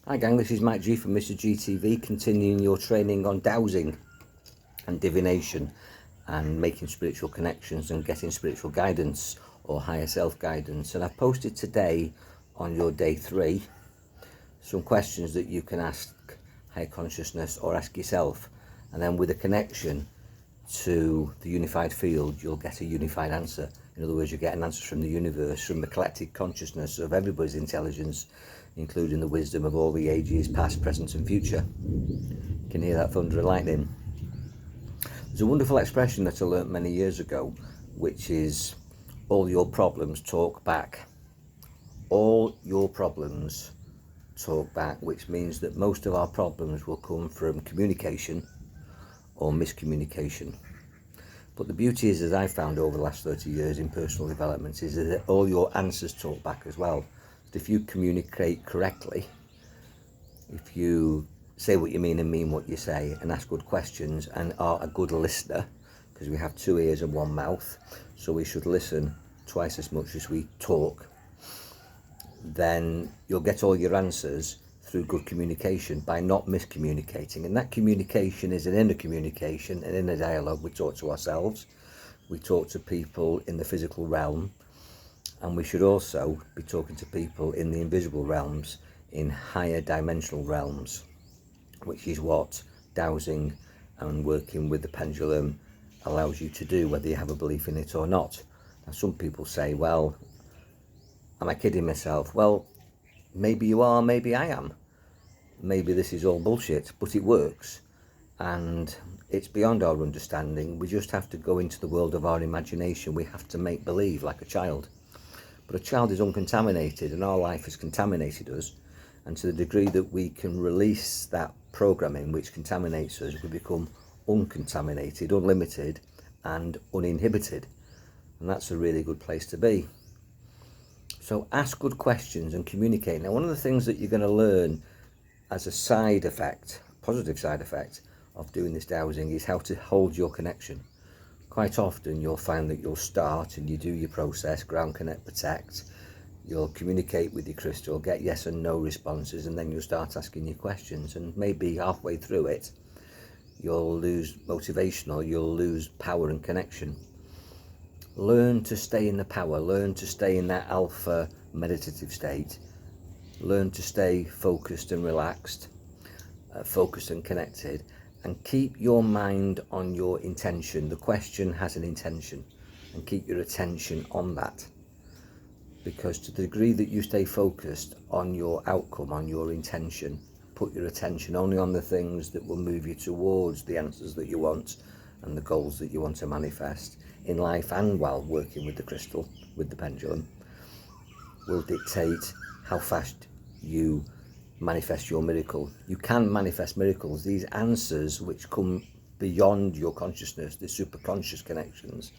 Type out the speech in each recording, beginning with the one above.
Hi gang, this is Mike G from Mr. GTV, continuing your training on dowsing and divination and making spiritual connections and getting spiritual guidance or higher self guidance. And I've posted today on your day 3 some questions that you can ask higher consciousness or ask yourself, and then with a connection to the unified field you'll get a unified answer. In other words, you get an answer from the universe, from the collective consciousness of everybody's intelligence, including the wisdom of all the ages past, present and future. You can hear that thunder and lightning. There's a wonderful expression that I learnt many years ago, which is all your problems talk back. All your problems talk back, which means that most of our problems will come from communication or miscommunication. But the beauty is, as I've found over the last 30 years in personal development, is that all your answers talk back as well. So if you communicate correctly, if you say what you mean and mean what you say and ask good questions and are a good listener, because we have 2 ears and 1 mouth, so we should listen twice as much as we talk, then you'll get all your answers through good communication by not miscommunicating. And that communication is an inner communication, an inner dialogue. We talk to ourselves, we talk to people in the physical realm, and we should also be talking to people in the invisible realms, in higher dimensional realms, which is what dowsing and working with the pendulum allows you to do, whether you have a belief in it or not. Now, some people say, well, am I kidding myself? Well, maybe you are, maybe I am. Maybe this is all bullshit, but it works. And it's beyond our understanding. We just have to go into the world of our imagination. We have to make believe like a child. But a child is uncontaminated, and our life has contaminated us. And to the degree that we can release that programming which contaminates us, we become uncontaminated, unlimited and uninhibited. And that's a really good place to be. So ask good questions and communicate. Now, one of the things that you're going to learn as a side effect, positive side effect of doing this dowsing, is how to hold your connection. Quite often you'll find that you'll start and you do your process, ground, connect, protect. You'll communicate with your crystal, get yes and no responses, and then you'll start asking your questions. And maybe halfway through it, you'll lose motivation or you'll lose power and connection. Learn to stay in the power, learn to stay in that alpha meditative state, learn to stay focused and relaxed, focused and connected, and keep your mind on your intention. The question has an intention, and keep your attention on that. Because to the degree that you stay focused on your outcome, on your intention, put your attention only on the things that will move you towards the answers that you want and the goals that you want to manifest in life and while working with the crystal, with the pendulum, will dictate how fast you manifest your miracle. You can manifest miracles. These answers which come beyond your consciousness, the superconscious connections,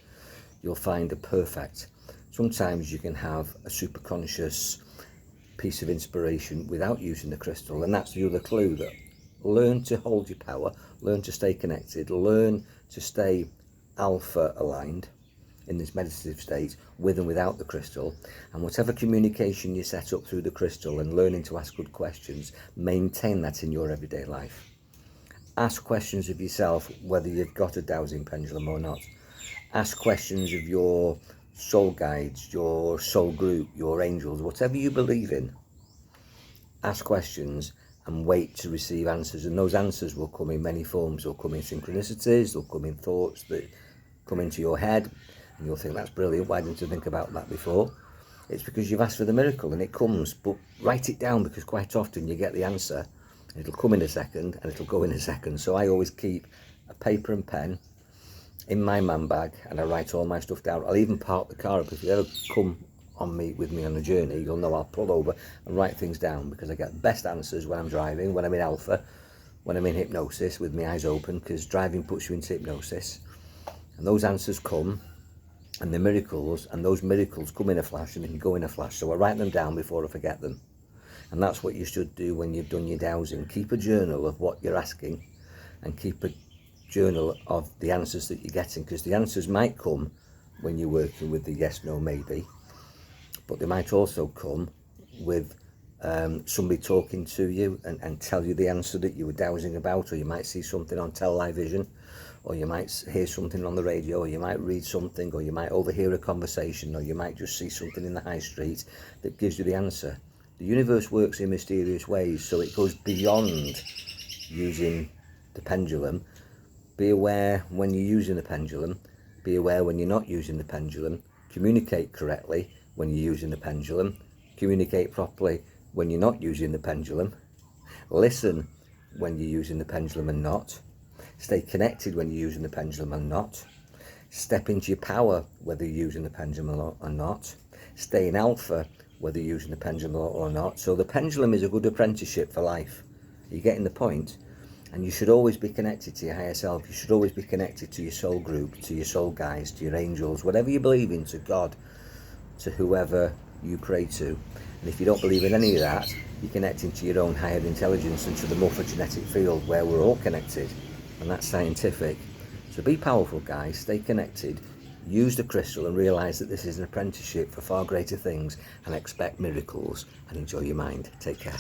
you'll find are perfect. Sometimes you can have a superconscious piece of inspiration without using the crystal, and that's the other clue. That learn to hold your power, learn to stay connected, learn to stay alpha aligned in this meditative state with and without the crystal, and whatever communication you set up through the crystal and learning to ask good questions, maintain that in your everyday life. Ask questions of yourself, whether you've got a dowsing pendulum or not. Ask questions of your soul guides, your soul group, your angels, whatever you believe in. Ask questions and wait to receive answers, and those answers will come in many forms. They'll come in synchronicities, they'll come in thoughts that come into your head, and you'll think, that's brilliant, why didn't I think about that before? It's because you've asked for the miracle and it comes. But write it down, because quite often you get the answer and it'll come in a second and it'll go in a second. So I always keep a paper and pen in my man bag, and I write all my stuff down. I'll even park the car up. If you ever come with me on a journey, you'll know I'll pull over and write things down, because I get the best answers when I'm driving, when I'm in alpha, when I'm in hypnosis with my eyes open, because driving puts you into hypnosis. And those answers come, and the miracles, and those miracles come in a flash and they can go in a flash. So I write them down before I forget them. And that's what you should do when you've done your dowsing. Keep a journal of what you're asking, and keep a journal of the answers that you're getting, because the answers might come when you're working with the yes, no, maybe, but they might also come with somebody talking to you and tell you the answer that you were dowsing about, or you might see something on television, or you might hear something on the radio, or you might read something, or you might overhear a conversation, or you might just see something in the high street that gives you the answer. The universe works in mysterious ways, so it goes beyond using the pendulum. Be aware when you're using the pendulum, be aware when you're not using the pendulum, communicate correctly when you're using the pendulum, communicate properly when you're not using the pendulum, listen when you're using the pendulum and not, stay connected when you're using the pendulum and not, step into your power whether you're using the pendulum or not, stay in alpha whether you're using the pendulum or not. So the pendulum is a good apprenticeship for life. You're getting the point? And you should always be connected to your higher self. You should always be connected to your soul group, to your soul guides, to your angels, whatever you believe in, to God, to whoever you pray to. And if you don't believe in any of that, you're connecting to your own higher intelligence and to the morphogenetic field where we're all connected, and that's scientific. So be powerful, guys, stay connected, use the crystal and realise that this is an apprenticeship for far greater things, and expect miracles, and enjoy your mind. Take care.